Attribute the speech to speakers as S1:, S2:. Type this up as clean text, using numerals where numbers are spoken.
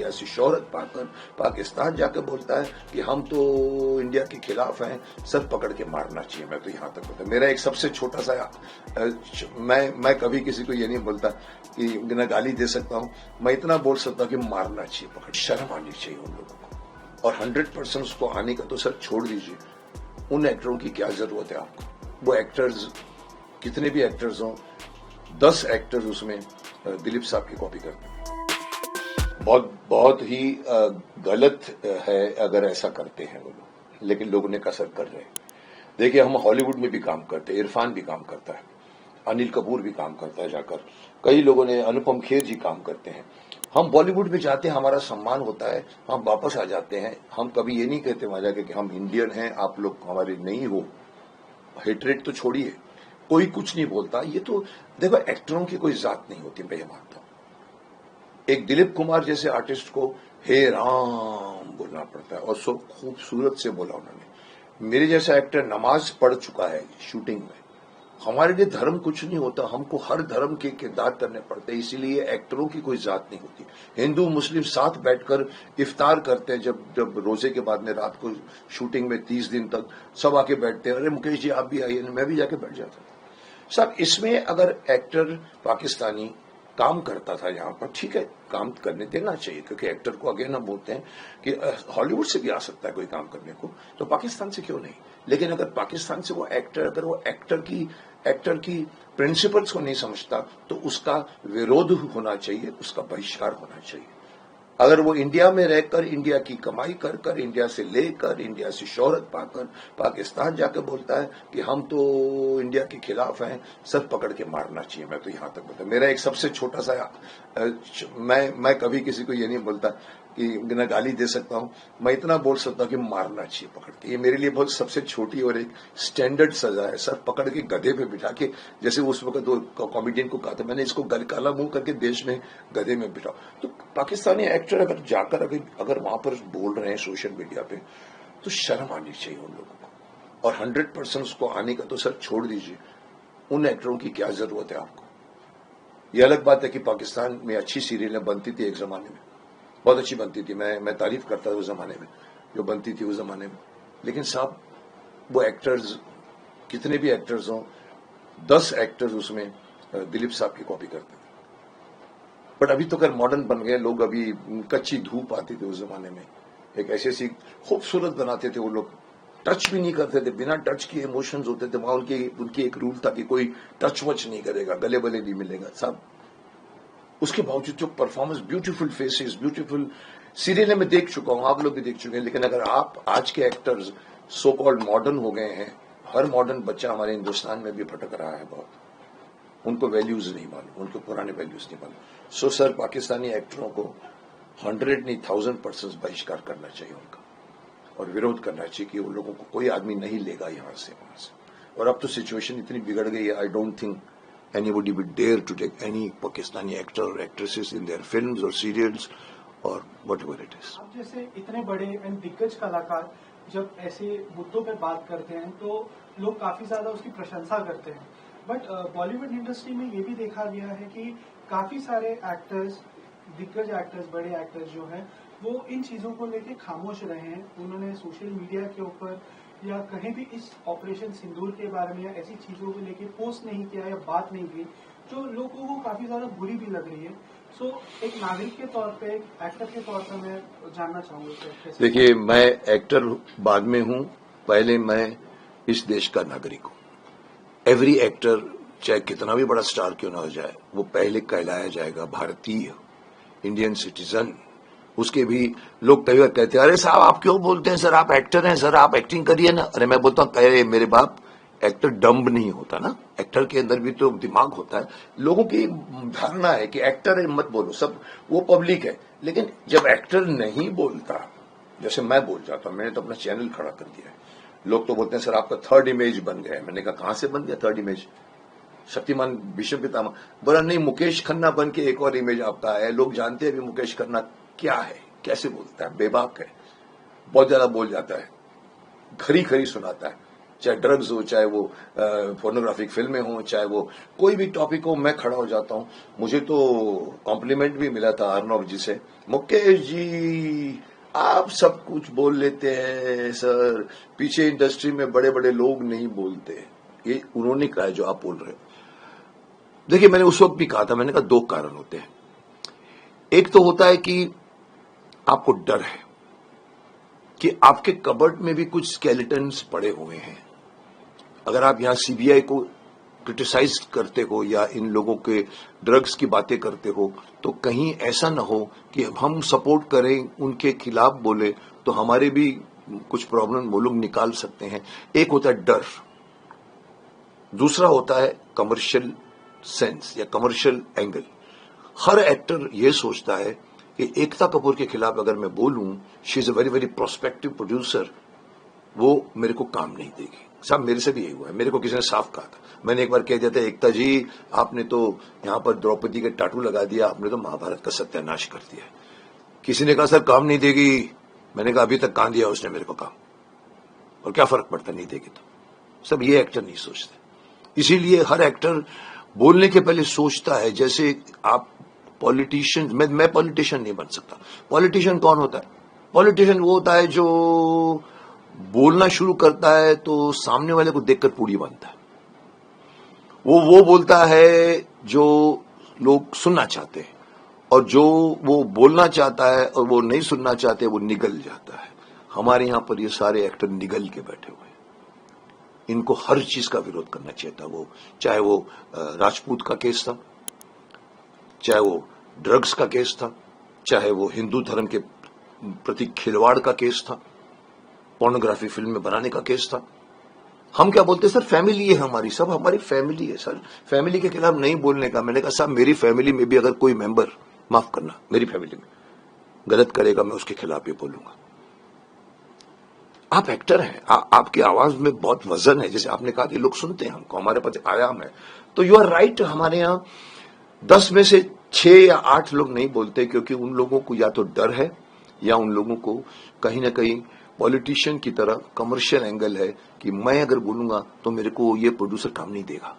S1: India से शोहरत पाकर पाकिस्तान जाकर बोलता है कि हम तो इंडिया के खिलाफ हैं, सब पकड़ के मारना चाहिए। मैं तो यहाँ तक बोलता, मेरा एक सबसे छोटा सा मैं कभी किसी को ये नहीं बोलता कि मैं गाली दे सकता हूँ, मैं इतना बोल सकता हूँ कि मारना चाहिए, पकड़। शर्म आनी चाहिए उन लोगों को। और 100% उसको आने का तो सर छोड़ दीजिए, उन एक्टरों की क्या जरूरत है आपको? वो एक्टर्स कितने भी एक्टर्स हों, 10 एक्टर्स उसमें दिलीप साहब की कॉपी करते हैं। बहुत ही गलत है अगर ऐसा करते हैं वो लोग, लेकिन लोग उन्हें कसर कर रहे हैं। देखिए, हम हॉलीवुड में भी काम करते हैं, इरफान भी काम करता है, अनिल कपूर भी काम करता है जाकर, कई लोगों ने, अनुपम खेर जी काम करते हैं। हम बॉलीवुड में जाते हैं, हमारा सम्मान होता है, हम वापस आ जाते हैं। हम कभी ये नहीं कहते वहां जाके कि हम इंडियन हैं, आप लोग हमारे नहीं हो। हेटरेट तो छोड़िए, कोई कुछ नहीं बोलता। ये तो देखो, एक्टरों की कोई जात नहीं होती, मैं ये मानता हूं। एक दिलीप कुमार जैसे आर्टिस्ट को हे राम बोलना पड़ता है, और सो खूबसूरत से बोला उन्होंने। मेरे जैसा एक्टर नमाज पढ़ चुका है शूटिंग में। हमारे लिए धर्म कुछ नहीं होता, हमको हर धर्म के किरदार करने पड़ते हैं, इसीलिए एक्टरों की कोई जात नहीं होती। हिंदू मुस्लिम साथ बैठकर इफ्तार करते हैं, जब रोजे के बाद में रात को शूटिंग में 30 दिन तक सब आके बैठते हैं। अरे मुकेश जी आप भी आइए, मैं भी जाके बैठ जाता सब। इसमें अगर एक्टर पाकिस्तानी काम करता था यहाँ पर, ठीक है, काम करने देना चाहिए, क्योंकि एक्टर को अगेन हम बोलते हैं कि हॉलीवुड से भी आ सकता है कोई काम करने को, तो पाकिस्तान से क्यों नहीं? लेकिन अगर पाकिस्तान से वो एक्टर, अगर वो एक्टर की प्रिंसिपल्स को नहीं समझता, तो उसका विरोध होना चाहिए, उसका बहिष्कार होना चाहिए। अगर वो इंडिया में रहकर इंडिया की कमाई कर कर, इंडिया से लेकर, इंडिया से शोहरत पाकर पाकिस्तान जाकर बोलता है कि हम तो इंडिया के खिलाफ हैं, सब पकड़ के मारना चाहिए। मैं तो यहाँ तक बोलता, मेरा एक सबसे छोटा सा मैं कभी किसी को ये नहीं बोलता कि मैं गाली दे सकता हूँ, मैं इतना बोल सकता हूँ कि मारना चाहिए पकड़ के। ये मेरे लिए बहुत सबसे छोटी और एक स्टैंडर्ड सजा है। सर पकड़ के गधे पे बिठा के, जैसे उस वक्त वो कॉमेडियन को कहा था, मैंने इसको काला मुंह करके देश में गधे में बिठाओ। तो पाकिस्तानी एक्टर अगर जाकर अगर वहां पर बोल रहे हैं सोशल मीडिया पे, तो शर्म आनी चाहिए उन लोगों को। और 100% उसको आने का तो सर छोड़ दीजिए, उन एक्टरों की क्या जरूरत है आपको? ये अलग बात है कि पाकिस्तान में अच्छी सीरियलें बनती थी एक जमाने में, बहुत अच्छी बनती थी, मैं तारीफ करता था उस जमाने में जो बनती थी उस जमाने में। लेकिन साहब वो एक्टर्स कितने भी एक्टर्स हों, 10 एक्टर्स उसमें दिलीप साहब की कॉपी करते थे। बट अभी तो अगर मॉडर्न बन गए लोग, अभी कच्ची धूप आती थी उस जमाने में, एक ऐसी सी खूबसूरत बनाते थे वो लोग, टच भी नहीं करते थे, बिना टच के इमोशंस होते थे वहां। उनकी एक रूल था कि कोई टच वच नहीं करेगा, गले बले नहीं मिलेगा साहब। उसके बावजूद जो performance, beautiful faces, beautiful serial में देख चुका हूं, आप लोग भी देख चुके हैं। लेकिन अगर आप आज के एक्टर्स सो कॉल्ड मॉडर्न हो गए हैं, हर मॉडर्न बच्चा हमारे हिंदुस्तान में भी भटक रहा है बहुत, उनको वैल्यूज नहीं मालूम, उनको पुराने वैल्यूज नहीं मालूम। सो सर पाकिस्तानी एक्टरों को 100 नहीं 1000% बहिष्कार करना चाहिए उनका, और विरोध करना चाहिए कि उन लोगों को कोई आदमी नहीं लेगा यहां से वहां से। और अब तो सिचुएशन इतनी बिगड़ गई है, I don't think anybody would dare to take any Pakistani actor or actresses in their films or serials or whatever it is.
S2: अब जैसे इतने बड़े एंड दिग्गज कलाकार जब ऐसे मुद्दों पे बात करते हैं तो लोग काफी ज्यादा उसकी प्रशंसा करते हैं, बट बॉलीवुड इंडस्ट्री में ये भी देखा गया है कि काफी सारे एक्टर्स, दिग्गज एक्टर्स, बड़े एक्टर्स जो हैं वो इन चीजों को लेके खामोश रहे हैं। उन्होंने सोशल मीडिया के ऊपर या कहीं भी इस ऑपरेशन सिंदूर के बारे में या ऐसी चीजों को लेके पोस्ट नहीं किया या बात नहीं की, जो लोगों को काफी ज्यादा बुरी भी लग रही है। सो एक नागरिक के तौर पे, एक एक्टर के तौर पे मैं जानना चाहूंगा।
S1: देखिए, मैं एक्टर बाद में हूं, पहले मैं इस देश का नागरिक हूं। एवरी एक्टर चाहे कितना भी बड़ा स्टार क्यों ना हो जाए, वो पहले कहलाया जाएगा भारतीय, इंडियन सिटीजन। उसके भी लोग कई बार कहते हैं, अरे साहब आप क्यों बोलते हैं सर, आप एक्टर हैं सर, आप एक्टिंग करिए ना। अरे मैं बोलता हूँ, अरे मेरे बाप, एक्टर डम्ब नहीं होता ना, एक्टर के अंदर भी तो दिमाग होता है। लोगों की धारणा है कि एक्टर है मत बोलो, सब वो पब्लिक है। लेकिन जब एक्टर नहीं बोलता, जैसे मैं बोल जाता हूं, मैंने तो अपना चैनल खड़ा कर दिया है, लोग तो बोलते हैं सर आपका थर्ड इमेज बन गया है। मैंने कहा कहां से बन गया थर्ड इमेज? शक्तिमान भीष्म पितामह बोला नहीं, मुकेश खन्ना बन के एक और इमेज आपका है। लोग जानते हैं भी मुकेश खन्ना क्या है, कैसे बोलता है, बेबाक है, बहुत ज्यादा बोल जाता है, खरी खरी सुनाता है। चाहे ड्रग्स हो, चाहे वो पोर्नोग्राफिक फिल्में हो, चाहे वो कोई भी टॉपिक हो, मैं खड़ा हो जाता हूं। मुझे तो कॉम्प्लीमेंट भी मिला था अर्नब जी से, मुकेश जी आप सब कुछ बोल लेते हैं सर, पीछे इंडस्ट्री में बड़े बड़े लोग नहीं बोलते। ये उन्होंने कहा है जो आप बोल रहे हो। देखिए, मैंने उस वक्त भी कहा था, मैंने कहा दो कारण होते हैं। एक तो होता है कि आपको डर है कि आपके कबर्ड में भी कुछ स्केलेटन्स पड़े हुए हैं। अगर आप यहां सीबीआई को क्रिटिसाइज करते हो या इन लोगों के ड्रग्स की बातें करते हो, तो कहीं ऐसा ना हो कि हम सपोर्ट करें, उनके खिलाफ बोले तो हमारे भी कुछ प्रॉब्लम वो लोग निकाल सकते हैं। एक होता है डर, दूसरा होता है कमर्शियल सेंस या कमर्शियल एंगल। हर एक्टर ये सोचता है कि एकता कपूर के खिलाफ अगर मैं बोलूं, she is a very very prospective producer, वो मेरे को काम नहीं देगी। साहब, मेरे से भी यही हुआ है। मेरे को किसी ने साफ कहा था, मैंने एक बार कह दिया था, एकता जी आपने तो यहां पर द्रौपदी के टाटू लगा दिया, आपने तो महाभारत का सत्यानाश कर दिया। किसी ने कहा सर काम नहीं देगी, मैंने कहा अभी तक कहां दिया उसने मेरे को काम, और क्या फर्क पड़ता नहीं देगी तो। सब ये एक्टर नहीं सोचते, इसीलिए हर एक्टर बोलने के पहले सोचता है। जैसे आप पॉलिटिशियन, मैं पॉलिटिशियन नहीं बन सकता। पॉलिटिशियन कौन होता है? पॉलिटिशियन वो होता है जो बोलना शुरू करता है तो सामने वाले को देखकर पूड़ी बनता है। वो बोलता है जो लोग सुनना चाहते हैं, और जो वो बोलना चाहता है और वो नहीं सुनना चाहते वो निगल जाता है। हमारे यहां पर ये सारे एक्टर निगल के बैठे हुए हैं। इनको हर चीज का विरोध करना चाहिए था। वो चाहे वो राजपूत का केस था, चाहे वो ड्रग्स का केस था, चाहे वो हिंदू धर्म के प्रति खिलवाड़ का केस था, पोर्नोग्राफी फिल्म में बनाने का केस था। हम क्या बोलते हैं सर, फैमिली है हमारी, सब हमारी फैमिली है सर, फैमिली के खिलाफ नहीं बोलने का। मैंने कहा साहब, मेरी फैमिली में भी अगर कोई मेंबर, माफ करना, मेरी फैमिली में गलत करेगा, मैं उसके खिलाफ ही बोलूंगा। आप एक्टर हैं, आपकी आवाज में बहुत वजन है। जैसे आपने कहा कि लोग सुनते हैं हमको, हमारे पास आयाम है, तो यू आर राइट। हमारे यहाँ 10 में से 6 या 8 लोग नहीं बोलते, क्योंकि उन लोगों को या तो डर है या उन लोगों को कहीं ना कहीं पॉलिटिशियन की तरह कमर्शियल एंगल है कि मैं अगर बोलूंगा तो मेरे को ये प्रोड्यूसर काम नहीं देगा।